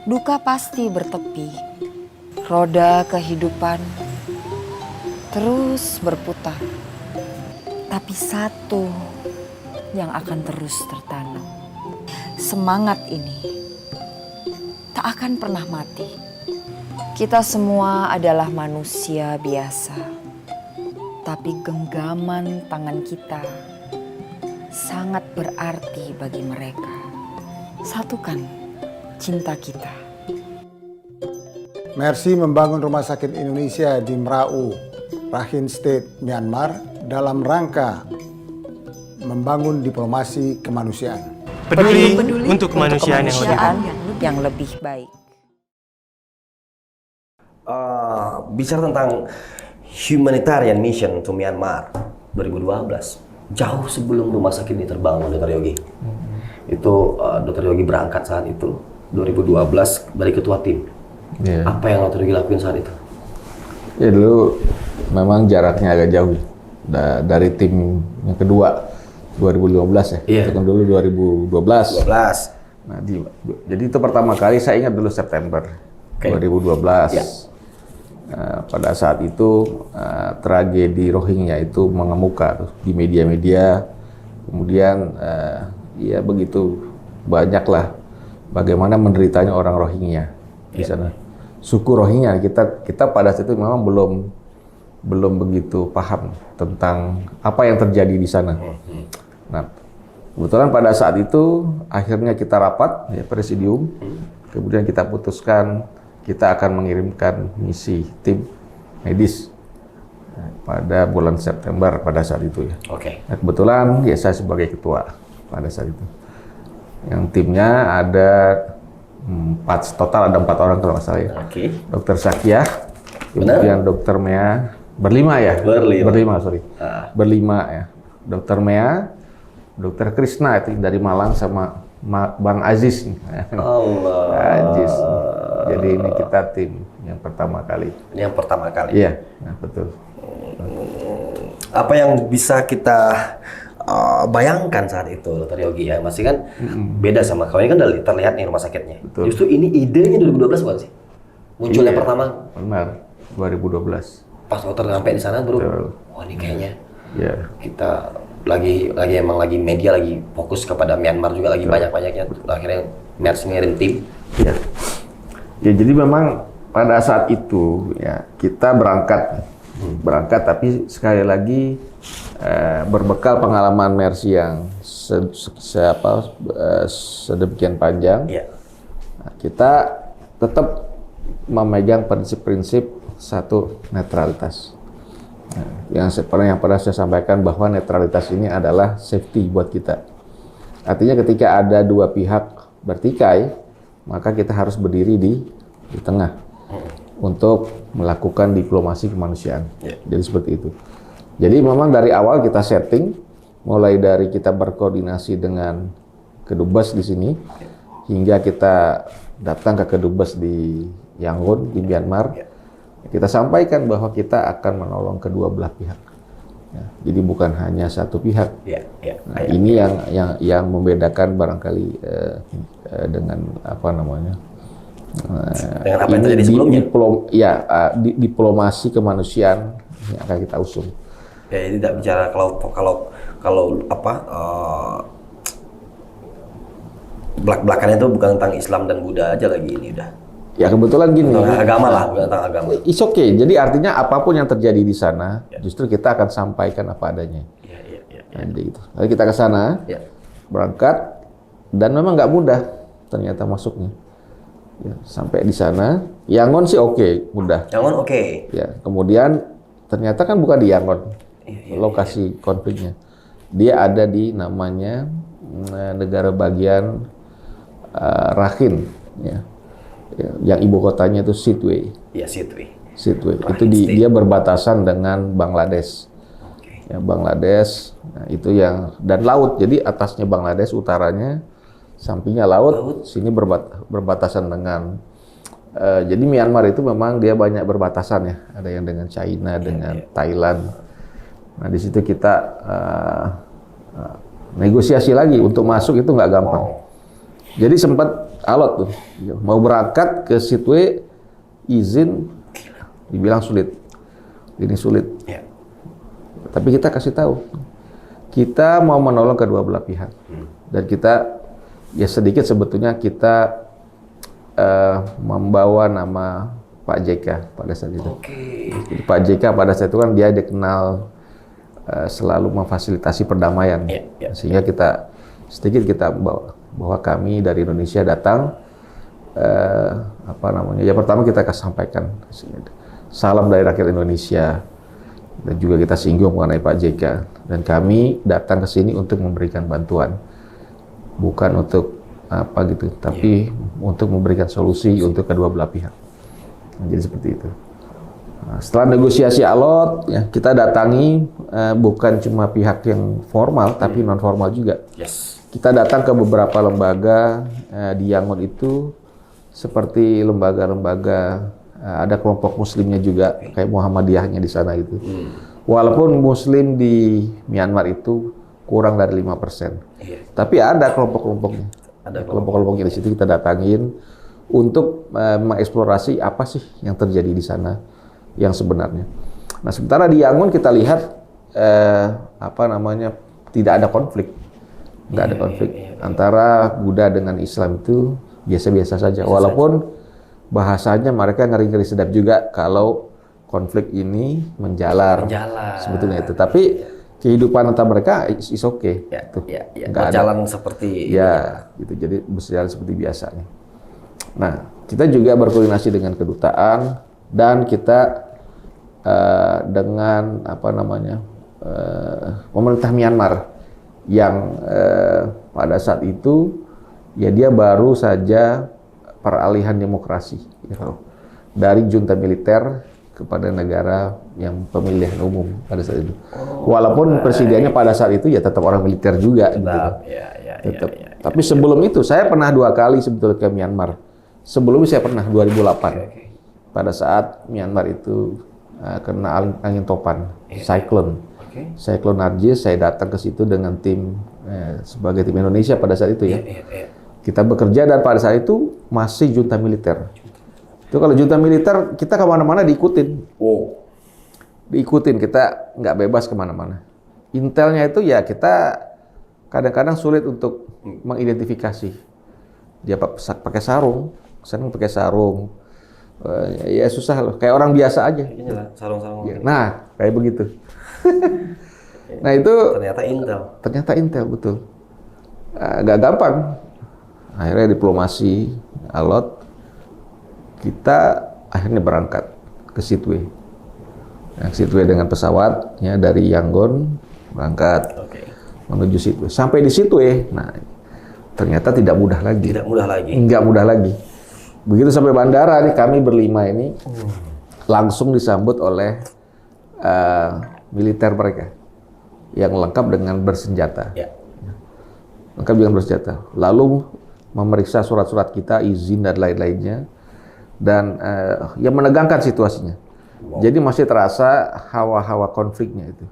Duka pasti bertepi, roda kehidupan terus berputar. Tapi satu yang akan terus tertanam. Semangat ini tak akan pernah mati. Kita semua adalah manusia biasa. Tapi genggaman tangan kita sangat berarti bagi mereka. Satukan cinta kita. Mercy membangun Rumah Sakit Indonesia di Meraú, Rakhine State, Myanmar dalam rangka membangun diplomasi kemanusiaan. Peduli untuk kemanusiaan yang lebih baik. Bicara tentang humanitarian mission to Myanmar 2012, jauh sebelum rumah sakit ini terbangun, Dr. Yogi. Itu Dr. Yogi berangkat saat itu 2012 dari ketua tim. Yeah. Apa yang Dr. Yogi lakuin saat itu? Ya dulu memang jaraknya agak jauh dari tim yang kedua 2015 ya. Iya. Itu kan dulu 2012. 12. Nah, jadi itu pertama kali saya ingat dulu September 2012. Ya. Pada saat itu tragedi Rohingya itu mengemuka tuh di media-media. Kemudian ya begitu banyaklah bagaimana menderitanya orang Rohingya di sana. Suku Rohingya kita pada saat itu memang belum begitu paham tentang apa yang terjadi di sana. Nah, kebetulan pada saat itu akhirnya kita rapat ya presidium, kemudian kita putuskan kita akan mengirimkan misi tim medis pada bulan September pada saat itu ya. Oke. Nah, kebetulan ya saya sebagai ketua pada saat itu. Yang timnya ada total ada 4 orang kalau nggak salah ya. Oke. Dokter Sakiah, kemudian Dokter Mea, berlima ya? Sorry. Berlima ya. Dokter Mea, Dokter Krishna itu dari Malang sama Bang Aziz. Allah. Aziz. Jadi ini kita tim yang pertama kali. Yang pertama kali. Iya, nah, betul. Apa yang bisa kita bayangkan saat itu, Dr. Yogi ya, masih kan beda sama kalau ini kan udah terlihat nih rumah sakitnya. Betul. Justru ini idenya 2012 bukan sih? Munculnya Iya, pertama benar, 2012. pas dokter sampai di sana, bro. Betul. Oh ini kayaknya Iya. kita lagi media lagi fokus kepada Myanmar juga lagi banyak-banyaknya. Akhirnya Mercy ngirim tim. Ya. Ya jadi memang pada saat itu ya kita berangkat tapi sekali lagi berbekal pengalaman Mercy yang sedemikian panjang. Iya. Nah, kita tetap memegang prinsip-prinsip satu netralitas. Nah, yang pernah saya sampaikan bahwa netralitas ini adalah safety buat kita. Artinya ketika ada dua pihak bertikai, maka kita harus berdiri di tengah untuk melakukan diplomasi kemanusiaan. Jadi seperti itu. Jadi memang dari awal kita setting, mulai dari kita berkoordinasi dengan Kedubes di sini, hingga kita datang ke Kedubes di Yangon di Myanmar. Kita sampaikan bahwa kita akan menolong kedua belah pihak. Ya, jadi bukan hanya satu pihak. Nah, ini yang membedakan barangkali dengan apa namanya? Dengan apa yang terjadi sebelumnya? Diplomasi kemanusiaan yang akan kita usung. Ya, jadi tidak bicara kalau apa belak-belakannya itu bukan tentang Islam dan Buddha aja lagi ini udah. Ya kebetulan gini. Agama lah, bukan tentang agama. It's okay. Jadi artinya apapun yang terjadi di sana, justru kita akan sampaikan apa adanya. Nah, jadi gitu. Lalu kita ke sana, berangkat, dan memang nggak mudah ternyata masuknya. Ya, sampai di sana, Yangon sih oke, mudah. Yangon oke. Ya, kemudian ternyata kan bukan di Yangon lokasi konfliknya. Dia ada di namanya negara bagian Rakhine, ya. Yang ibu kotanya itu Sittwe. Iya, Sittwe. Itu dia berbatasan dengan Bangladesh. Ya, Bangladesh, nah, itu yang dan laut. Jadi atasnya Bangladesh, utaranya, sampingnya laut. Sini berbatasan dengan. Jadi Myanmar itu memang dia banyak berbatasan ya. Ada yang dengan China, dengan Thailand. Nah di situ kita negosiasi lagi untuk masuk itu nggak gampang. Jadi sempat alot tuh. Mau berangkat ke Situ izin dibilang sulit. Ini sulit. Ya. Tapi kita kasih tahu, kita mau menolong kedua belah pihak. Dan kita, ya sedikit sebetulnya kita membawa nama Pak JK pada saat itu. Jadi Pak JK pada saat itu kan dia dikenal selalu memfasilitasi perdamaian. Sehingga kita sedikit kita bawa bahwa kami dari Indonesia datang, ya pertama kita akan sampaikan salam dari rakyat Indonesia. Dan juga kita singgung mengenai Pak JK, dan kami datang ke sini untuk memberikan bantuan, bukan untuk apa gitu, tapi untuk memberikan solusi untuk kedua belah pihak. Nah, jadi seperti itu. Nah, setelah negosiasi alot, ya, kita datangi bukan cuma pihak yang formal, tapi non formal juga. Kita datang ke beberapa lembaga di Yangon itu, seperti lembaga-lembaga. Ada kelompok muslimnya juga, kayak Muhammadiyahnya di sana gitu. Walaupun muslim di Myanmar itu kurang dari 5%. Tapi ada kelompok-kelompoknya. Ada kelompok-kelompoknya di situ kita datangin untuk mengeksplorasi apa sih yang terjadi di sana yang sebenarnya. Nah, sementara di Yangon kita lihat tidak ada konflik. Nggak ada konflik antara Buddha dengan Islam itu biasa-biasa saja. Walaupun bahasanya mereka ngeri-ngeri sedap juga kalau konflik ini menjalar. Sebetulnya itu. Tapi kehidupan antara mereka is okay. Nggak jalan seperti gitu. Jadi berjalan seperti biasanya. Nah, kita juga berkoordinasi dengan kedutaan dan kita dengan pemerintah Myanmar yang pada saat itu ya dia baru saja peralihan demokrasi dari junta militer kepada negara yang pemilihan umum pada saat itu. Walaupun presidennya pada saat itu ya tetap orang militer juga. Tetap. Tapi sebelum itu saya pernah 2 kali sebetulnya ke Myanmar. Sebelumnya saya pernah 2008 pada saat Myanmar itu kena angin topan, cyclone Nargis. Saya datang ke situ dengan tim sebagai tim Indonesia pada saat itu ya. Kita bekerja dan pada saat itu masih junta militer. Itu kalau junta militer kita kemana-mana diikutin. Diikutin, kita nggak bebas kemana-mana. Intelnya itu ya kita kadang-kadang sulit untuk mengidentifikasi. Dia pakai sarung, sering pakai sarung. Ya susah loh, kayak orang biasa aja. Sarung-sarung. Nah, kayak begitu. Nah itu ternyata Intel betul. Nggak gampang. Akhirnya diplomasi alot, kita akhirnya berangkat ke Situ. Situ dengan pesawat ya dari Yangon berangkat menuju Situ. Sampai di Situ nah ternyata tidak mudah lagi. Nggak mudah lagi. Begitu sampai bandara nih kami berlima ini langsung disambut oleh militer mereka yang lengkap dengan bersenjata. Lengkap dengan bersenjata. Lalu memeriksa surat-surat kita, izin dan lain-lainnya, dan yang menegangkan situasinya. Jadi masih terasa hawa-hawa konfliknya itu.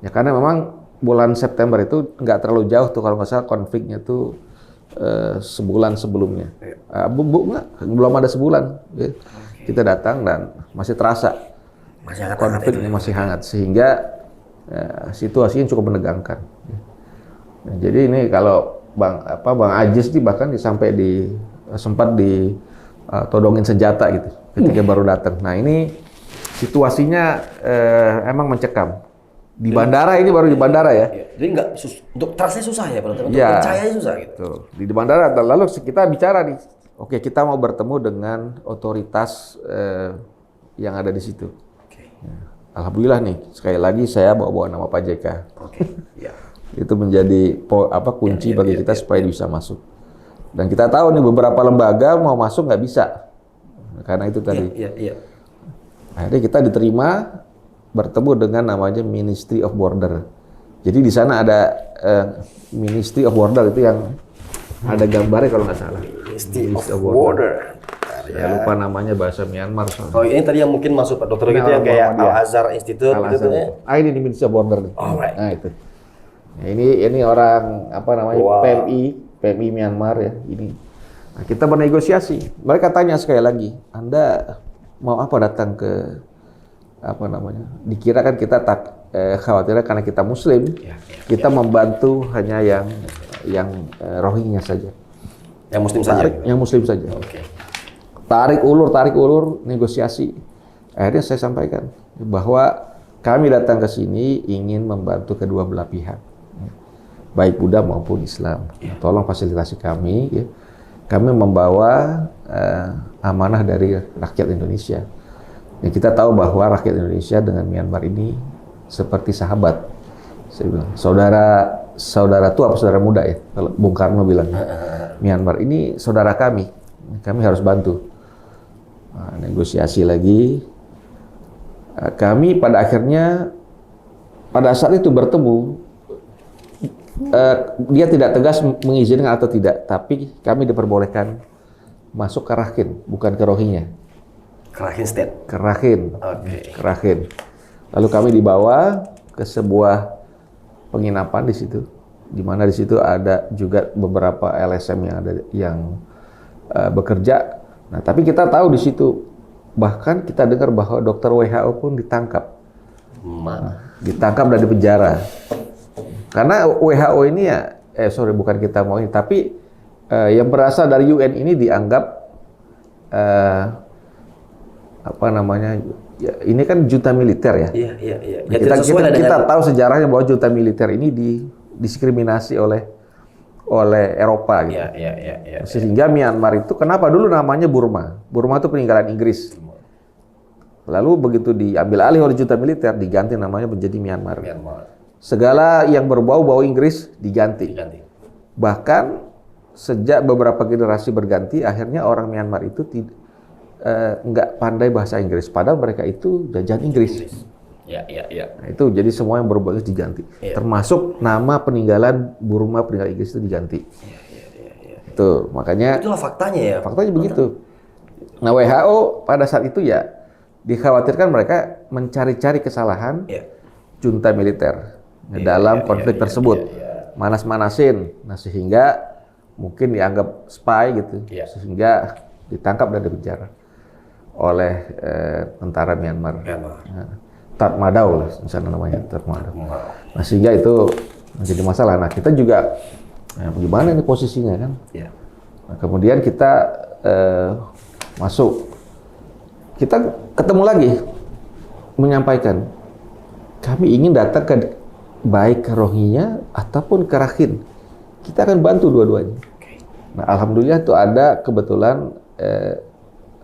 Ya karena memang bulan September itu nggak terlalu jauh tuh kalau nggak salah konfliknya tuh sebulan sebelumnya. Belum ada sebulan. Ya. Kita datang dan masih terasa konfliknya masih hangat sehingga situasinya cukup menegangkan. Nah, jadi ini kalau Bang Ajis nih bahkan sempat ditodongin senjata gitu ketika baru datang. Nah ini situasinya emang mencekam di bandara, ini baru di bandara ya. Jadi untuk trustnya susah ya, untuk percayanya susah gitu. Tuh, di bandara lalu kita bicara nih, oke kita mau bertemu dengan otoritas yang ada di situ. Alhamdulillah nih sekali lagi saya bawa nama Pak JK. Itu menjadi kunci bagi kita supaya bisa masuk. Dan kita tahu nih beberapa lembaga mau masuk nggak bisa karena itu tadi. Akhirnya kita diterima bertemu dengan namanya Ministry of Border. Jadi di sana ada Ministry of Border itu yang ada gambarnya kalau nggak salah. Ministry of Border. Saya lupa namanya bahasa Myanmar. Oh ini tadi yang mungkin masuk Pak Dokter gitu yang kayak Al-Azhar Institute gitu ya. Ini di Ministry of Border nih. Nah itu. Nah, ini orang PMI Myanmar ya. Ini Nah, kita bernegosiasi. Mereka tanya sekali lagi, Anda mau apa datang ke apa namanya? Dikira kan kita tak khawatirnya karena kita Muslim, kita membantu hanya yang Rohingya saja. Yang Muslim saja. Yang Muslim saja. Oke. Tarik ulur, negosiasi. Akhirnya saya sampaikan bahwa kami datang ke sini ingin membantu kedua belah pihak, baik Buddha maupun Islam. Tolong fasilitasi kami. Ya. Kami membawa amanah dari rakyat Indonesia. Dan kita tahu bahwa rakyat Indonesia dengan Myanmar ini seperti sahabat. Saya bilang, saudara tua apa saudara muda ya? Kalau Bung Karno bilang, Myanmar ini saudara kami harus bantu. Nah, negosiasi lagi. Kami pada akhirnya pada saat itu bertemu, dia tidak tegas mengizinkan atau tidak, tapi kami diperbolehkan masuk ke Rakhine, bukan ke Rohingya. Ke Rakhine State. Ke Rakhine. Oke. Ke Rakhine. Lalu kami dibawa ke sebuah penginapan di situ, di mana di situ ada juga beberapa LSM yang bekerja. Nah, tapi kita tahu di situ, bahkan kita dengar bahwa dokter WHO pun ditangkap. Ditangkap dan dipenjara. Karena WHO ini ya, bukan kita mau ini, tapi yang berasal dari UN ini dianggap apa namanya? Ya, ini kan junta militer ya. Iya. Ya, kita tahu sejarahnya bahwa junta militer ini didiskriminasi oleh Eropa gitu. Iya. Sehingga Myanmar itu kenapa dulu namanya Burma? Burma itu peninggalan Inggris. Lalu begitu diambil alih oleh junta militer diganti namanya menjadi Myanmar. Segala yang berbau-bau Inggris diganti. Bahkan sejak beberapa generasi berganti akhirnya orang Myanmar itu nggak pandai bahasa Inggris, padahal mereka itu jajahan Inggris. Iya. Nah, itu jadi semua yang berbau Inggris diganti, termasuk nama peninggalan Burma peninggalan Inggris itu diganti. Itu makanya. Itulah faktanya ya. Faktanya begitu. Nah, WHO pada saat itu ya dikhawatirkan mereka mencari-cari kesalahan junta militer dalam konflik tersebut, manas-manasin. Nah, sehingga mungkin dianggap spy gitu, sehingga ditangkap dan dipenjara oleh tentara Myanmar. Tatmadaw lah, misalnya namanya Tatmadaw. Nah, sehingga itu menjadi masalah. Nah, kita juga bagaimana ini posisinya kan? Nah, kemudian kita masuk, kita ketemu lagi menyampaikan kami ingin datang ke baik ke Rohingya ataupun ke Rakhine. Kita akan bantu dua-duanya. Nah, alhamdulillah itu ada kebetulan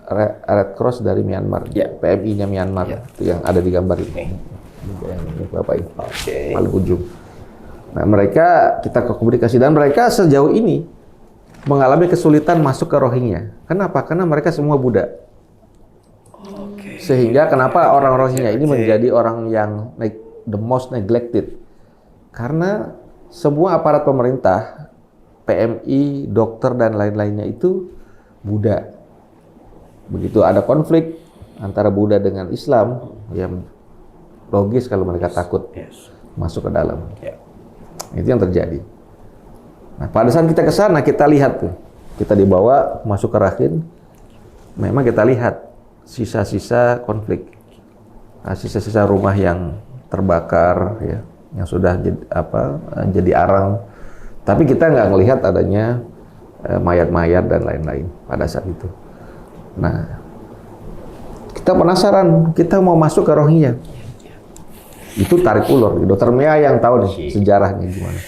Red Cross dari Myanmar, PMI-nya Myanmar, itu yang ada di gambar ini, yang Bapak ini, paling ujung. Nah, mereka kita komunikasi dan mereka sejauh ini mengalami kesulitan masuk ke Rohingya. Kenapa? Karena mereka semua Buddha. Sehingga kenapa orang Rohingya ini menjadi orang yang the most neglected? Karena semua aparat pemerintah, PMI, dokter dan lain-lainnya itu Buddha. Begitu ada konflik antara Buddha dengan Islam, yang logis kalau mereka takut masuk ke dalam. Itu yang terjadi. Nah, pada saat kita ke sana, kita lihat tuh, kita dibawa masuk ke Rakhine, memang kita lihat sisa-sisa konflik, sisa-sisa rumah yang terbakar, ya, yang sudah jadi arang. Tapi kita nggak melihat adanya mayat-mayat dan lain-lain pada saat itu. Nah, kita penasaran, kita mau masuk ke Rohingya. Itu tarik ulur. Dokter Mea yang tahu nih sejarahnya gimana.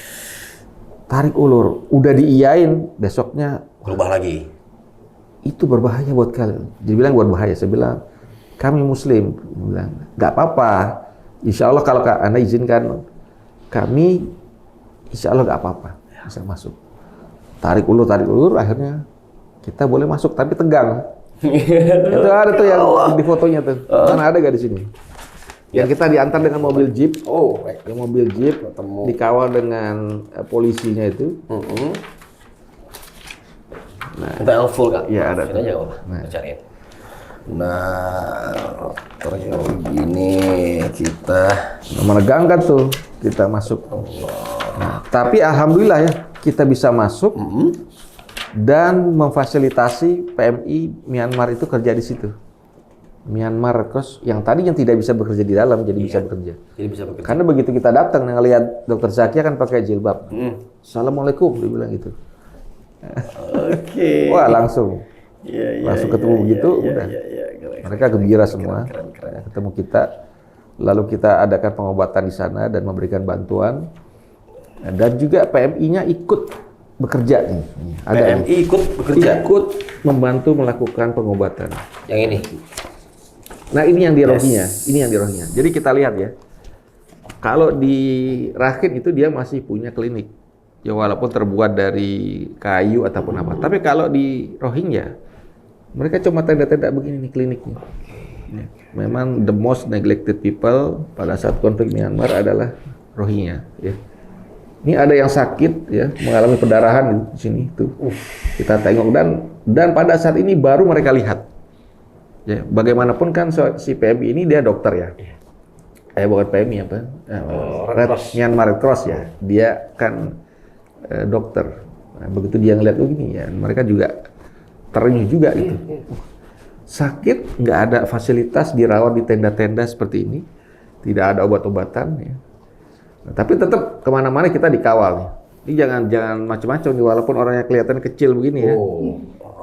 Tarik ulur, udah diiyain, besoknya berubah lagi. Itu berbahaya buat kalian. Dia bilang buat bahaya. Saya bilang, kami Muslim. Dia bilang, nggak apa-apa. Insya Allah kalau Anda izinkan, kami insya Allah nggak apa-apa bisa masuk. Tarik ulur, akhirnya kita boleh masuk, tapi tegang. Itu ada tuh yang di fotonya tuh. Mana ada gak di sini? Yang kita diantar dengan mobil jeep. Yang mobil jeep dikawal dengan polisinya itu. Nah, kita yang full kan? Iya, ada. Nah, cariin. Nah, terus gini kita menegangkan tuh kita masuk. Nah, tapi alhamdulillah ya kita bisa masuk dan memfasilitasi PMI Myanmar itu kerja di situ. Myanmar terus yang tadinya tidak bisa bekerja di dalam jadi bisa bekerja. Jadi bisa bekerja. Karena begitu kita datang ngelihat Dr. Zakia kan pakai jilbab. Assalamualaikum dia bilang gitu. Oke. Wah, langsung. Iya, Langsung ketemu begitu udah. Keren, Mereka gembira semua. keren. Ketemu kita. Lalu kita adakan pengobatan di sana dan memberikan bantuan. Dan juga PMI-nya ikut bekerja nih. Ada PMI nih. ikut bekerja. Ikut membantu melakukan pengobatan. Yang ini. Nah, ini yang di Rohingya. Ini yang di Rohingya. Jadi kita lihat ya. Kalau di Rakhine itu dia masih punya klinik. Ya walaupun terbuat dari kayu ataupun apa. Tapi kalau di Rohingya, mereka cuma tenda-tenda begini nih kliniknya. Ya. Memang the most neglected people pada saat konflik Myanmar adalah Rohingya. Ya. Ini ada yang sakit, ya, mengalami pendarahan di sini tuh. Kita tengok dan pada saat ini baru mereka lihat. Ya, bagaimanapun kan si PMI ini dia dokter ya. Bukan PMI apa? Myanmar Red Cross ya. Dia kan dokter. Nah, begitu dia ngeliat begini ya, mereka juga terenyuh juga gitu. Sakit, nggak ada fasilitas, dirawat di tenda-tenda seperti ini, tidak ada obat-obatan ya. Nah, tapi tetap kemana-mana kita dikawal nih. Ini jangan macam-macam nih, walaupun orangnya kelihatan kecil begini ya.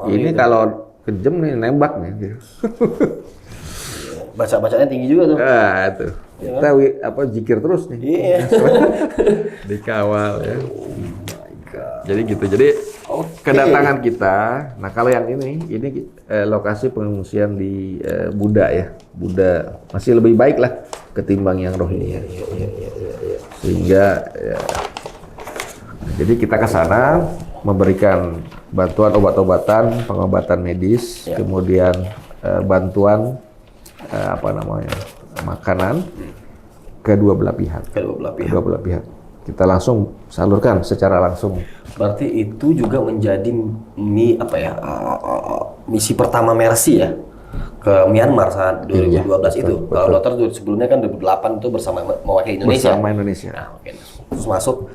Ini kalau kejam nih nembak nih. Gitu. Baca-bacanya tinggi juga tuh. Ah, itu. Kita zikir terus nih. Iya. Dikawal ya. Jadi gitu. Jadi kedatangan kita. Nah kalau yang ini lokasi pengungsian di Buddha ya. Buddha masih lebih baik lah ketimbang yang Rohingya. Sehingga ya, jadi kita ke sana memberikan bantuan obat-obatan, pengobatan medis, kemudian bantuan makanan kedua belah pihak. Kedua belah pihak. Kita langsung salurkan secara langsung. Berarti itu juga menjadi misi pertama Mercy ya ke Myanmar saat 2012 itu. Kalau dokter sebelumnya kan 2008 itu bersama mewakili Indonesia. Bersama Indonesia. Nah, oke. Terus masuk.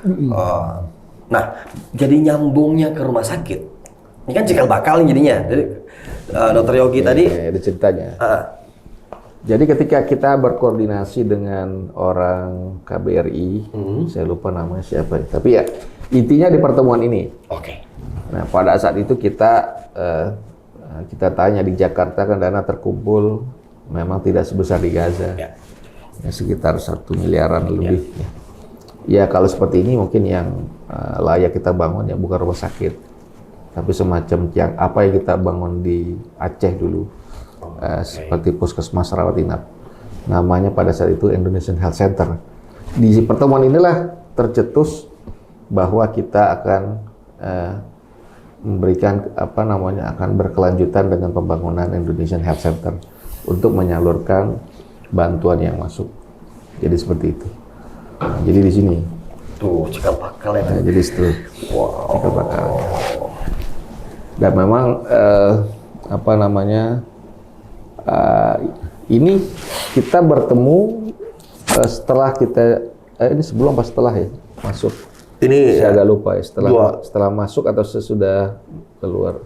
Nah, jadi nyambungnya ke rumah sakit. Ini kan cikal bakal jadinya. Jadi Dokter Yogi tadi. Ada ceritanya. Jadi ketika kita berkoordinasi dengan orang KBRI, saya lupa namanya siapa, tapi ya intinya di pertemuan ini. Oke. Nah pada saat itu kita tanya di Jakarta kan dana terkumpul memang tidak sebesar di Gaza, ya, sekitar 1 miliaran lebih. Ya kalau seperti ini mungkin yang layak kita bangun ya bukan rumah sakit, tapi semacam yang apa yang kita bangun di Aceh dulu. Seperti puskesmas rawat inap. Namanya pada saat itu Indonesian Health Center. Di pertemuan inilah tercetus bahwa kita akan memberikan akan berkelanjutan dengan pembangunan Indonesian Health Center untuk menyalurkan bantuan yang masuk. Jadi seperti itu. Nah, jadi di sini. Tuh cikal bakal ya. Nah, jadi itu. Wow. Cikal bakal. Dan memang ini kita bertemu setelah kita ini sebelum apa setelah ya masuk. Ini saya agak lupa ya setelah masuk atau sesudah keluar.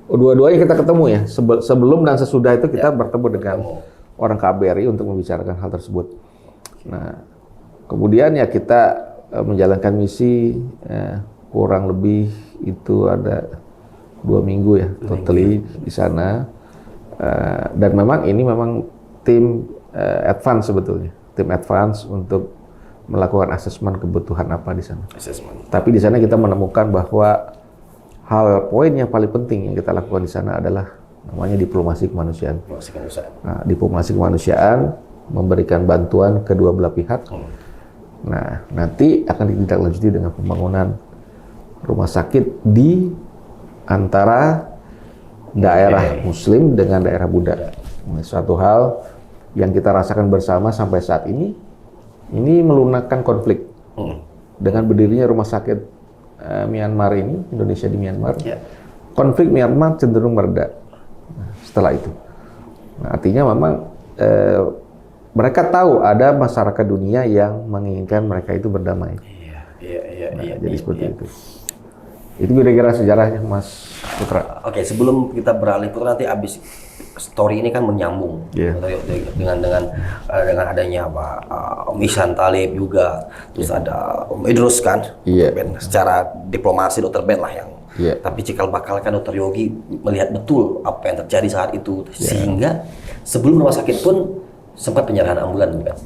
Dua-duanya kita ketemu ya sebelum dan sesudah itu kita bertemu dengan orang KBRI untuk membicarakan hal tersebut. Nah kemudian ya kita menjalankan misi kurang lebih itu ada 2 minggu ya totally di sana. Dan memang ini tim advance sebetulnya, tim advance untuk melakukan asesmen kebutuhan apa di sana. Tapi di sana kita menemukan bahwa poin yang paling penting yang kita lakukan di sana adalah namanya diplomasi kemanusiaan. Nah, diplomasi kemanusiaan memberikan bantuan kedua belah pihak. Nah, nanti akan ditindaklanjuti dengan pembangunan rumah sakit di antara daerah Muslim dengan daerah Buddha. Suatu hal yang kita rasakan bersama sampai saat ini melunakkan konflik. Dengan berdirinya rumah sakit Myanmar ini, Indonesia di Myanmar, konflik Myanmar cenderung mereda setelah itu. Nah, artinya memang mereka tahu ada masyarakat dunia yang menginginkan mereka itu berdamai. Jadi seperti itu. Itu kira-kira sejarahnya, Mas Putra. Oke, sebelum kita beralih Putra, nanti abis story ini kan menyambung dengan adanya Om Ihsan Talib juga, terus ada Om Idrus kan, Iya. Ben, secara diplomasi Dr. Ben lah yang. Iya. Tapi cikal bakal kan Dr. Yogi melihat betul apa yang terjadi saat itu, sehingga sebelum rumah sakit pun sempat penyerahan ambulan kan.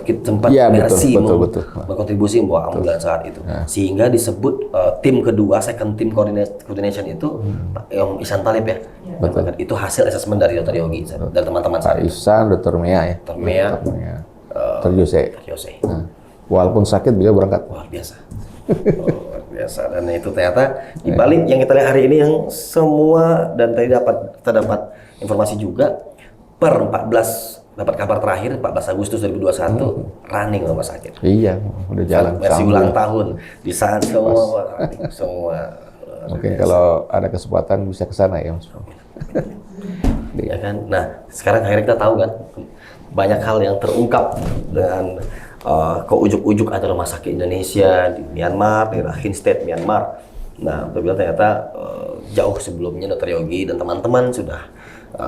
Sempat Iya, Mercy betul. berkontribusi membawa ambulan saat itu, sehingga disebut tim kedua, second team coordination itu Om Ihsan Talib ya. Betul. Itu hasil asesmen dari Dr. Yogi dan teman-teman Pak saya. Ihsan, Dr. Mea ya. Dr. Mea, Dr. Yose. Yose. Nah, walaupun sakit beliau berangkat. Luar biasa. Luar biasa. Dan itu ternyata di balik yang kita lihat hari ini yang semua, dan tadi kita dapat informasi juga per 14 dapat kabar terakhir 14 Agustus 2021 running rumah sakit. Iya, udah jalan. Versi Sambung. ulang tahun di saat semua running, semua. Mungkin kalau ada kesempatan bisa ke sana ya, Mas. Ya kan. Nah, sekarang akhirnya kita tahu kan banyak hal yang terungkap dengan ke ujuk-ujuk ada rumah sakit Indonesia di Myanmar, di Rakhine State Myanmar. Nah, ternyata jauh sebelumnya Dr. Yogi dan teman-teman sudah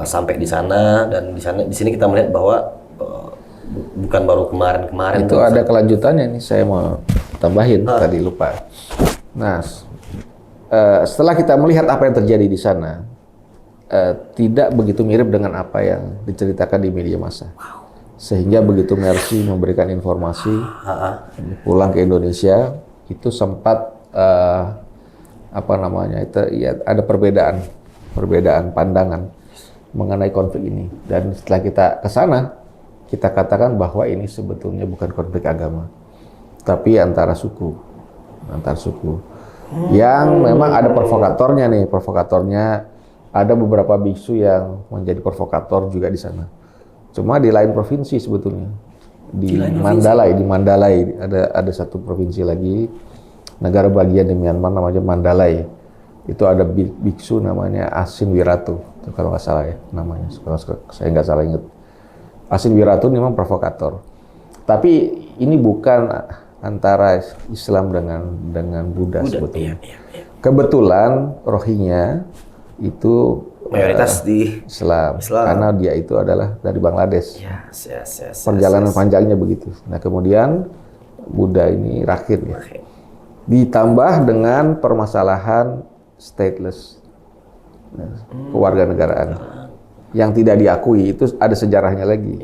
sampai di sana, dan di sini kita melihat bahwa bukan baru kemarin-kemarin. Itu ada kelanjutannya nih, saya mau tambahin tadi lupa. Nah, setelah kita melihat apa yang terjadi di sana, tidak begitu mirip dengan apa yang diceritakan di media massa. Sehingga begitu Mercy memberikan informasi pulang ke Indonesia, itu sempat itu ya ada perbedaan pandangan mengenai konflik ini. Dan setelah kita ke sana, kita katakan bahwa ini sebetulnya bukan konflik agama, tapi antara suku. Yang memang ada provokatornya nih. Provokatornya ada beberapa biksu yang menjadi provokator juga di sana. Cuma di lain provinsi sebetulnya. Di Mandalay ada satu provinsi lagi, negara bagian di Myanmar namanya Mandalay. Itu ada biksu namanya Asin Wiratu, kalau nggak salah ya namanya, kalau saya nggak salah ingat. Asin Wiratu memang provokator. Tapi ini bukan antara Islam dengan Buddha sebetulnya. Iya. Kebetulan Rohingya itu Mayoritas di Islam, karena dia itu adalah dari Bangladesh. Yes. Perjalanan panjangnya begitu. Nah, kemudian Buddha ini Rakhine ya. Ditambah dengan permasalahan stateless, kewarganegaraan yang tidak diakui, itu ada sejarahnya lagi.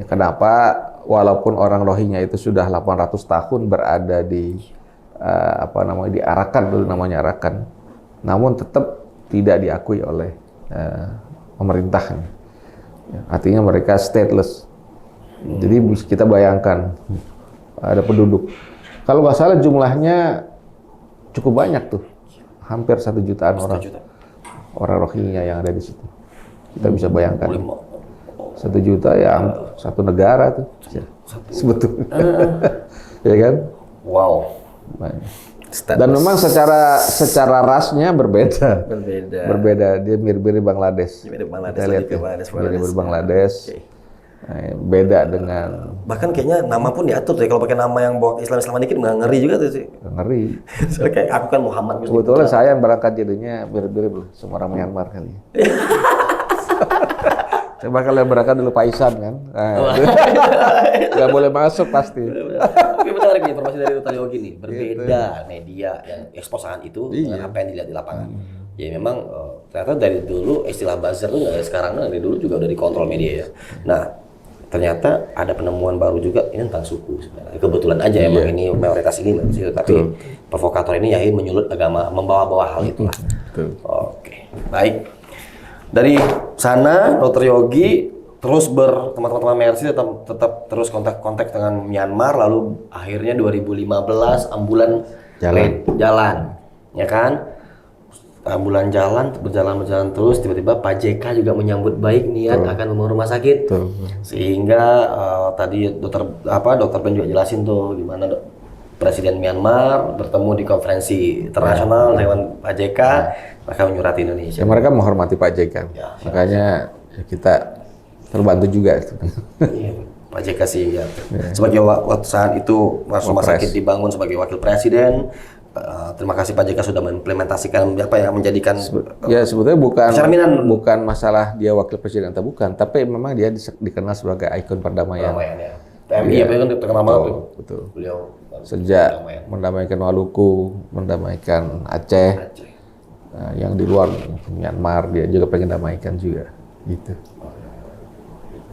Kenapa walaupun orang Rohingya itu sudah 800 tahun berada di di Arakan, dulu namanya Arakan, namun tetap tidak diakui oleh pemerintah. Artinya mereka stateless. Jadi kita bayangkan ada penduduk, kalau nggak salah jumlahnya cukup banyak tuh, hampir 1 jutaan orang Rohingya yang ada di situ. Kita bisa bayangkan 1 juta ya, satu negara tuh sebetulnya. Ya kan? Wow. Dan memang secara rasnya berbeda. Dia mirip Bangladesh. Kita lihat mirip Bangladesh. Nah, beda dengan, bahkan kayaknya nama pun diatur tuh. Kalau pakai nama yang bawa Islam dikit nggak ngeri juga tuh sih. Ngeri. Soalnya kayak aku kan Muhammad. Sebetulnya saya yang berangkat jadinya mirip-mirip sama orang Myanmar kali. Saya bakal yang berangkat dulu Pak Ihsan kan. Nggak boleh masuk pasti. Tapi menarik nih informasi dari Dr. Yogi nih. Berbeda media yang ekspos saat itu dengan apa yang dilihat di lapangan. Ya memang ternyata dari dulu istilah buzzer tuh nggak sekarang, dari dulu juga udah dikontrol media ya. Nah, ternyata ada penemuan baru juga ini tentang suku sebenarnya. Kebetulan aja emang ini mayoritas ini tapi provokator ini ya menyulut agama, membawa-bawa hal itulah. Oke, baik. Dari sana Dr. Yogi terus teman-teman Mercy tetap terus kontak dengan Myanmar, lalu akhirnya 2015 ambulan jalan, ya kan? Ambulan berjalan terus, tiba-tiba Pak JK juga menyambut baik niat akan membangun rumah sakit. Sehingga tadi dokter Ben juga jelasin tuh gimana Presiden Myanmar bertemu di konferensi internasional dengan Pak JK, mereka menyurati Indonesia. Ya, mereka menghormati Pak JK. Makanya kita terbantu juga. Iya, Pak JK sih ya. Sebagai waktu saat itu rumah sakit dibangun sebagai wakil presiden, terima kasih Pak JK sudah mengimplementasikan menjadikan Ya sebetulnya Cerminan. bukan masalah dia wakil presiden atau bukan, tapi memang dia dikenal sebagai ikon perdamaian. perdamaian ya. TMI ya, kan terkenal banget tuh. Betul. Beliau Sejak perdamaian. mendamaikan Maluku, mendamaikan Aceh, Aceh. yang di luar Myanmar dia juga pengen damaikan juga, gitu.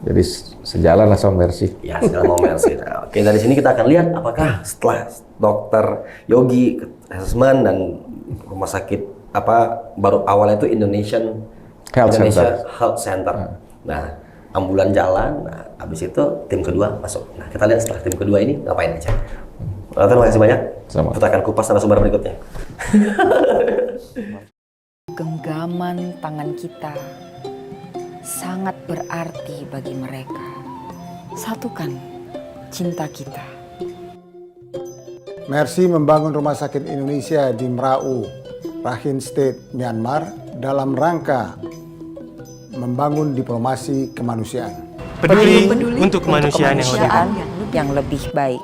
Jadi sejalan lah sama Mercy. Ya, segala mau Mercy. Nah, oke, dari sini kita akan lihat apakah setelah Dokter Yogi assessment dan rumah sakit baru awalnya itu Indonesian Health Health Center. Nah, ambulan jalan, nah, habis itu tim kedua masuk. Nah, kita lihat setelah tim kedua ini ngapain aja. Terima kasih banyak. Sama. Kita akan kupas narasumber berikutnya. Genggaman tangan kita sangat berarti bagi mereka. Satukan cinta kita. Mercy membangun Rumah Sakit Indonesia di Mrau, Rakhine State, Myanmar dalam rangka membangun diplomasi kemanusiaan. Peduli untuk kemanusiaan yang lebih yang lebih baik.